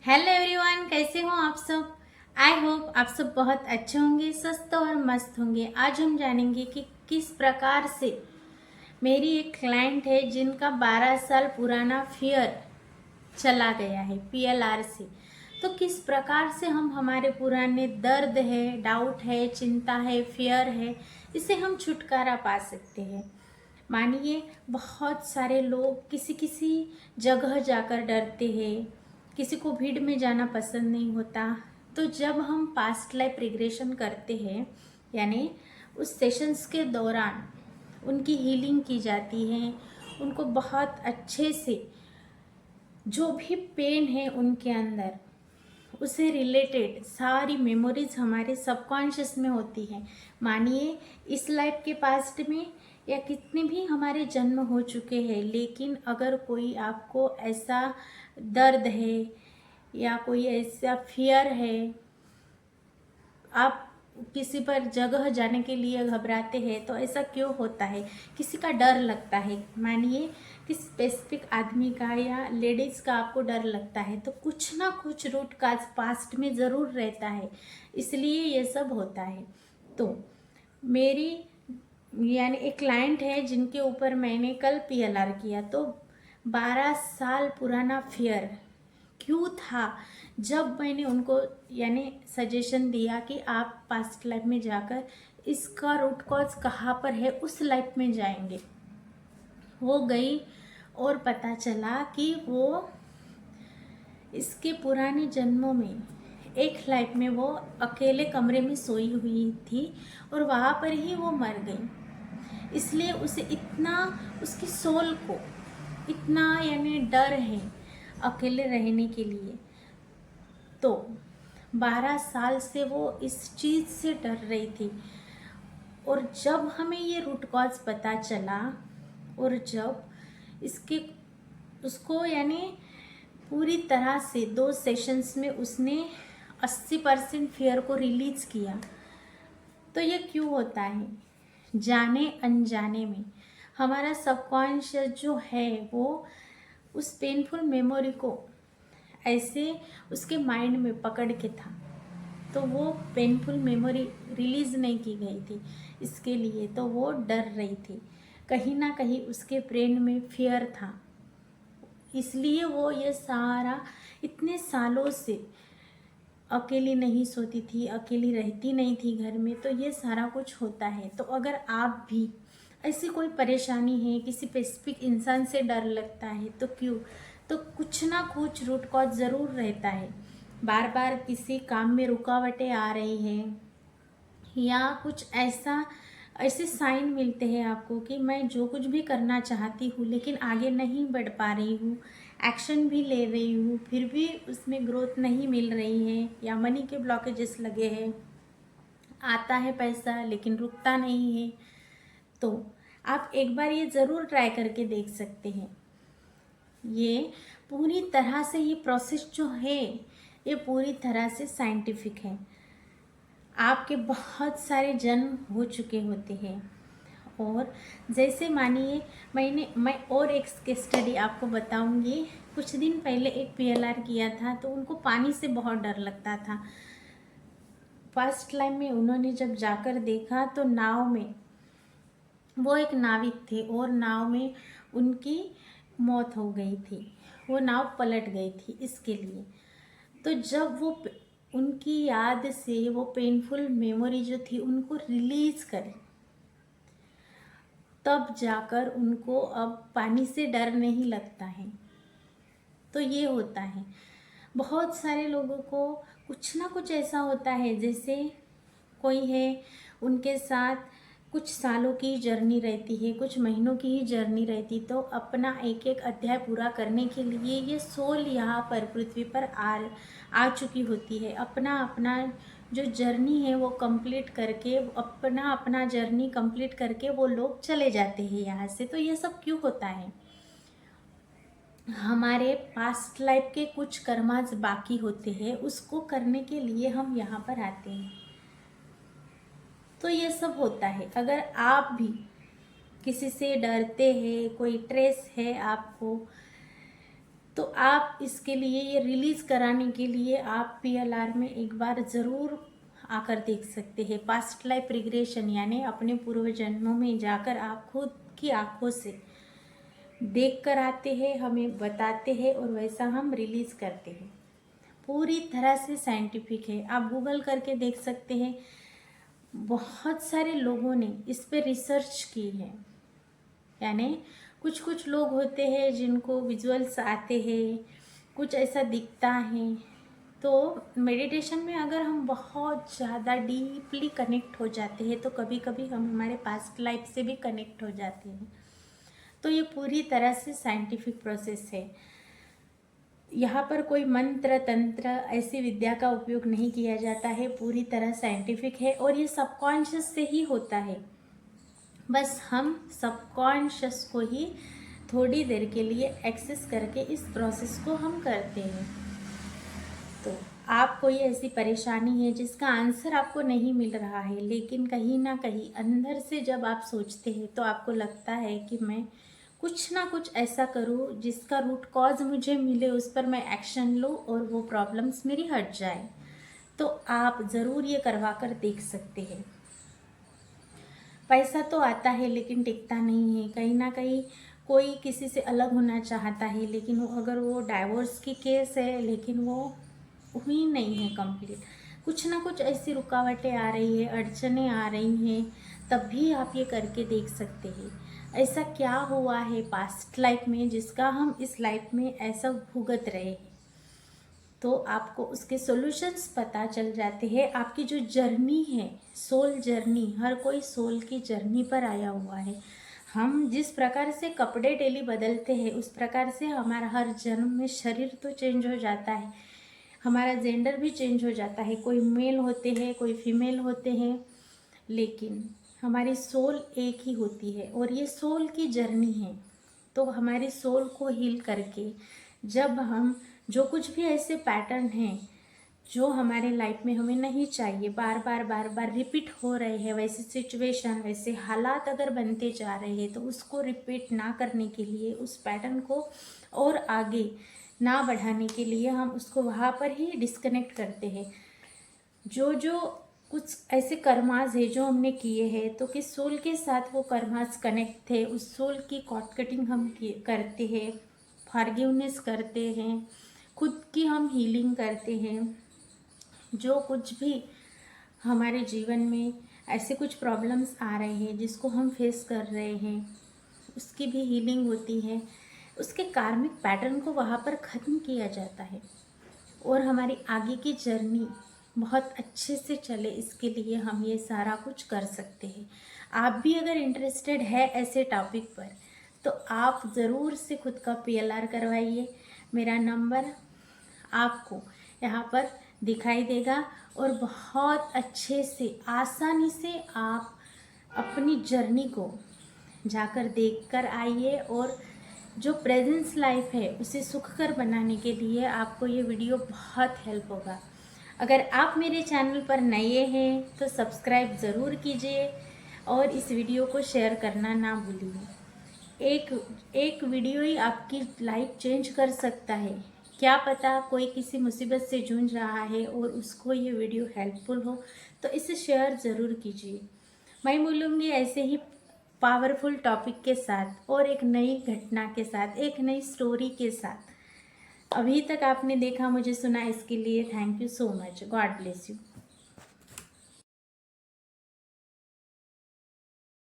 Hello everyone, कैसे हो आप सब। आई होप आप सब बहुत अच्छे होंगे, स्वस्थ और मस्त होंगे। आज हम जानेंगे कि किस प्रकार से मेरी एक क्लाइंट है जिनका 12 साल पुराना फियर चला गया है पीएलआर से। तो किस प्रकार से हम हमारे पुराने दर्द है, डाउट है, चिंता है, फियर है, इससे हम छुटकारा पा सकते हैं। मानिए बहुत सारे लोग किसी किसी जगह जाकर डरते हैं, किसी को भीड़ में जाना पसंद नहीं होता। तो जब हम पास्ट लाइफ रिग्रेशन करते हैं, यानी उस सेशंस के दौरान उनकी हीलिंग की जाती है, उनको बहुत अच्छे से जो भी पेन है उनके अंदर उससे रिलेटेड सारी मेमोरीज हमारे सबकॉन्शियस में होती हैं। मानिए इस लाइफ के पास्ट में या कितने भी हमारे जन्म हो चुके हैं, लेकिन अगर कोई आपको ऐसा दर्द है या कोई ऐसा फियर है, आप किसी पर जगह जाने के लिए घबराते हैं, तो ऐसा क्यों होता है? किसी का डर लगता है, मानिए किस स्पेसिफिक आदमी का या लेडीज़ का आपको डर लगता है, तो कुछ ना कुछ रूट काज पास्ट में ज़रूर रहता है, इसलिए ये सब होता है। तो मेरी यानी एक क्लाइंट है जिनके ऊपर मैंने कल पीएलआर किया। तो 12 साल पुराना फियर क्यों था? जब मैंने उनको यानी सजेशन दिया कि आप पास्ट लाइफ में जाकर इसका रूट कॉज कहाँ पर है उस लाइफ में जाएंगे, वो गई और पता चला कि वो इसके पुराने जन्मों में एक लाइफ में वो अकेले कमरे में सोई हुई थी और वहाँ पर ही वो मर गई। इसलिए उसे इतना, उसकी सोल को इतना यानी डर है अकेले रहने के लिए। तो 12 साल से वो इस चीज़ से डर रही थी। और जब हमें ये रूट कॉज पता चला और जब इसके उसको यानी पूरी तरह से 2 सेशंस में उसने 80% फियर को रिलीज किया। तो ये क्यों होता है? जाने अनजाने में हमारा सबकॉन्शियस जो है वो उस पेनफुल मेमोरी को ऐसे उसके माइंड में पकड़ के था, तो वो पेनफुल मेमोरी रिलीज नहीं की गई थी। इसके लिए तो वो डर रही थी, कहीं ना कहीं उसके ब्रेन में फियर था, इसलिए वो ये सारा इतने सालों से अकेली नहीं सोती थी, अकेली रहती नहीं थी घर में। तो ये सारा कुछ होता है। तो अगर आप भी ऐसी कोई परेशानी है, किसी स्पेसिफिक इंसान से डर लगता है, तो क्यों, तो कुछ ना कुछ रूट कॉज ज़रूर रहता है। बार बार किसी काम में रुकावटें आ रही हैं या कुछ ऐसा ऐसे साइन मिलते हैं आपको कि मैं जो कुछ भी करना चाहती हूँ लेकिन आगे नहीं बढ़ पा रही हूँ, एक्शन भी ले रही हूँ फिर भी उसमें ग्रोथ नहीं मिल रही है, या मनी के ब्लॉकेजेस लगे हैं, आता है पैसा लेकिन रुकता नहीं है। तो आप एक बार ये ज़रूर ट्राई करके देख सकते हैं। ये पूरी तरह से ये प्रोसेस जो है ये पूरी तरह से साइंटिफिक है। आपके बहुत सारे जन्म हो चुके होते हैं। और जैसे मानिए मैं और एक केस स्टडी आपको बताऊंगी। कुछ दिन पहले एक पीएलआर किया था, तो उनको पानी से बहुत डर लगता था। फर्स्ट टाइम में उन्होंने जब जाकर देखा तो नाव में वो एक नाविक थे और नाव में उनकी मौत हो गई थी, वो नाव पलट गई थी इसके लिए। तो जब वो उनकी याद से वो पेनफुल मेमोरी जो थी उनको रिलीज करी, तब जाकर उनको अब पानी से डर नहीं लगता है। तो ये होता है, बहुत सारे लोगों को कुछ ना कुछ ऐसा होता है। जैसे कोई है, उनके साथ कुछ सालों की जर्नी रहती है, कुछ महीनों की ही जर्नी रहती, तो अपना एक एक अध्याय पूरा करने के लिए ये सोल यहाँ पर पृथ्वी पर आ चुकी होती है। अपना अपना जो जर्नी है वो कंप्लीट करके, अपना अपना जर्नी कंप्लीट करके वो लोग चले जाते हैं यहाँ से। तो ये सब क्यों होता है? हमारे पास्ट लाइफ के कुछ कर्माज बाकी होते हैं, उसको करने के लिए हम यहाँ पर आते हैं। तो ये सब होता है। अगर आप भी किसी से डरते हैं, कोई ट्रेस है आपको, तो आप इसके लिए, ये रिलीज़ कराने के लिए आप PLR में एक बार ज़रूर आकर देख सकते हैं। पास्ट लाइफ रिग्रेशन यानी अपने पूर्व जन्मों में जाकर आप खुद की आंखों से देख कर आते हैं, हमें बताते हैं और वैसा हम रिलीज़ करते हैं। पूरी तरह से साइंटिफिक है, आप गूगल करके देख सकते हैं। बहुत सारे लोगों ने इस पे रिसर्च की है। यानी कुछ कुछ लोग होते हैं जिनको विजुअल्स आते हैं, कुछ ऐसा दिखता है। तो मेडिटेशन में अगर हम बहुत ज़्यादा डीपली कनेक्ट हो जाते हैं तो कभी कभी हम हमारे पास्ट लाइफ से भी कनेक्ट हो जाते हैं। तो ये पूरी तरह से साइंटिफिक प्रोसेस है। यहाँ पर कोई मंत्र तंत्र ऐसी विद्या का उपयोग नहीं किया जाता है, पूरी तरह साइंटिफिक है और ये सबकॉन्शियस से ही होता है। बस हम सबकॉन्शियस को ही थोड़ी देर के लिए एक्सेस करके इस प्रोसेस को हम करते हैं। तो आप कोई ऐसी परेशानी है जिसका आंसर आपको नहीं मिल रहा है, लेकिन कहीं ना कहीं अंदर से जब आप सोचते हैं तो आपको लगता है कि मैं कुछ ना कुछ ऐसा करूँ जिसका रूट कॉज मुझे मिले, उस पर मैं एक्शन लूँ और वो प्रॉब्लम्स मेरी हट जाए, तो आप ज़रूर ये करवा कर देख सकते हैं। पैसा तो आता है लेकिन टिकता नहीं है। कहीं ना कहीं कोई किसी से अलग होना चाहता है, लेकिन वो अगर वो डाइवोर्स की केस है लेकिन वो हुई नहीं है कंप्लीट, कुछ ना कुछ ऐसी रुकावटें आ रही है, अड़चनें आ रही हैं, तब भी आप ये करके देख सकते हैं। ऐसा क्या हुआ है पास्ट लाइफ में जिसका हम इस लाइफ में ऐसा भुगत रहे हैं, तो आपको उसके सॉल्यूशंस पता चल जाते हैं। आपकी जो जर्नी है, सोल जर्नी, हर कोई सोल की जर्नी पर आया हुआ है। हम जिस प्रकार से कपड़े डेली बदलते हैं उस प्रकार से हमारा हर जन्म में शरीर तो चेंज हो जाता है, हमारा जेंडर भी चेंज हो जाता है। कोई मेल होते हैं, कोई फीमेल होते हैं, लेकिन हमारी सोल एक ही होती है और ये सोल की जर्नी है। तो हमारी सोल को हील करके जब हम जो कुछ भी ऐसे पैटर्न हैं जो हमारे लाइफ में हमें नहीं चाहिए, बार बार रिपीट हो रहे हैं, वैसे सिचुएशन, वैसे हालात अगर बनते जा रहे हैं, तो उसको रिपीट ना करने के लिए, उस पैटर्न को और आगे ना बढ़ाने के लिए हम उसको वहाँ पर ही डिस्कनेक्ट करते हैं। जो जो कुछ ऐसे कर्मास है जो हमने किए हैं, तो किस सोल के साथ वो कर्मास कनेक्ट थे, उस सोल की कॉट कटिंग हम करते हैं, फॉरगिवनेस करते हैं, खुद की हम हीलिंग करते हैं। जो कुछ भी हमारे जीवन में ऐसे कुछ प्रॉब्लम्स आ रहे हैं जिसको हम फेस कर रहे हैं, उसकी भी हीलिंग होती है। उसके कार्मिक पैटर्न को वहाँ पर ख़त्म किया जाता है और हमारी आगे की जर्नी बहुत अच्छे से चले, इसके लिए हम ये सारा कुछ कर सकते हैं। आप भी अगर इंटरेस्टेड है ऐसे टॉपिक पर तो आप ज़रूर से खुद का PLR करवाइए। मेरा नंबर आपको यहाँ पर दिखाई देगा और बहुत अच्छे से, आसानी से आप अपनी जर्नी को जाकर देख कर आइए और जो प्रेजेंस लाइफ है उसे सुखकर बनाने के लिए आपको ये वीडियो बहुत हेल्प होगा। अगर आप मेरे चैनल पर नए हैं तो सब्सक्राइब ज़रूर कीजिए और इस वीडियो को शेयर करना ना भूलिए। एक वीडियो ही आपकी लाइफ चेंज कर सकता है। क्या पता कोई किसी मुसीबत से जूझ रहा है और उसको ये वीडियो हेल्पफुल हो, तो इसे शेयर ज़रूर कीजिए। मैं मिलूँगी ऐसे ही पावरफुल टॉपिक के साथ और एक नई घटना के साथ, एक नई स्टोरी के साथ। अभी तक आपने देखा, मुझे सुना, इसके लिए thank you so much. God bless you.